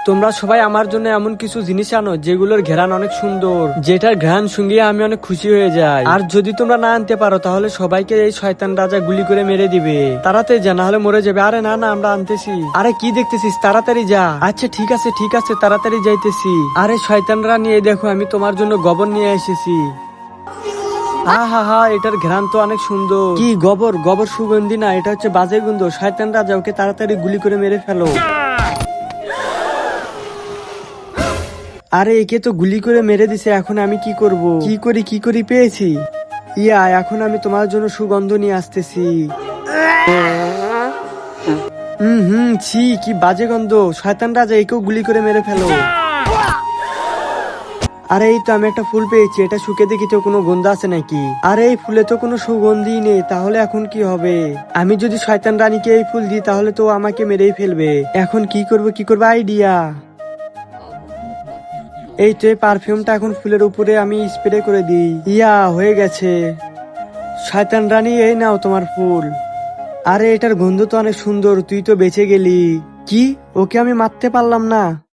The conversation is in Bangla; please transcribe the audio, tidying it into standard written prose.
তোমরা সবাই আমার জন্য এমন কিছু জিনিস আনো যেগুলোর ঘ্রাণ অনেক সুন্দর, যেটার ঘ্রাণ শুঙ্গিয়ে আমি অনেক খুশি হয়ে যাই। আর যদি তোমরা না আনতে পারো তাহলে সবাইকে এই শয়তান রাজা গুলি করে মেরে দিবে। তাড়াতাড়ি যা, না হলে মরে যাবে। আরে না না, আমরা আনতেছি। আরে কি দেখতেছিস, তাড়াতাড়ি যা। আচ্ছা ঠিক আছে ঠিক আছে, তাড়াতাড়ি যাইতেছি। আরে শয়তানরা, নিয়ে দেখো আমি তোমার জন্য গোবর নিয়ে এসেছি। হা হা, এটার ঘ্রাণ তো অনেক সুন্দর। কি গোবর? গোবর সুগন্ধি না, এটা হচ্ছে বাজে গন্ধ। শয়তান রাজা, ওকে তাড়াতাড়ি গুলি করে মেরে ফেলো। আরে একে তো গুলি করে মেরে দিছে, এখন আমি কি করব? কি করি পেয়েছি। ইয়া, এখন আমি তোমার জন্য সুগন্ধ নিয়ে আসতেছি। ছি, কি বাজে গন্ধ। শয়তান রাজা, একেও গুলি করে মেরে ফেলো। আরে এই তো আমি একটা ফুল পেয়েছি, এটা শুকে দেখি তো কোনো গন্ধ আছে নাকি। আরে এই ফুলে তো কোনো সুগন্ধি নেই, তাহলে এখন কি হবে? আমি যদি শয়তান রানীকে এই ফুল দিই তাহলে তো ও আমাকে মেরেই ফেলবে। এখন কি করব আইডিয়া। এই তো এই পারফিউমটা এখন ফুলের উপরে আমি স্প্রে করে দিই। ইয়া, হয়ে গেছে। শয়তান রানী, এই নাও তোমার ফুল। আরে এটার গন্ধ তো অনেক সুন্দর, তুই তো বেঁচে গেলি। কি, ওকে আমি মারতে পারলাম না?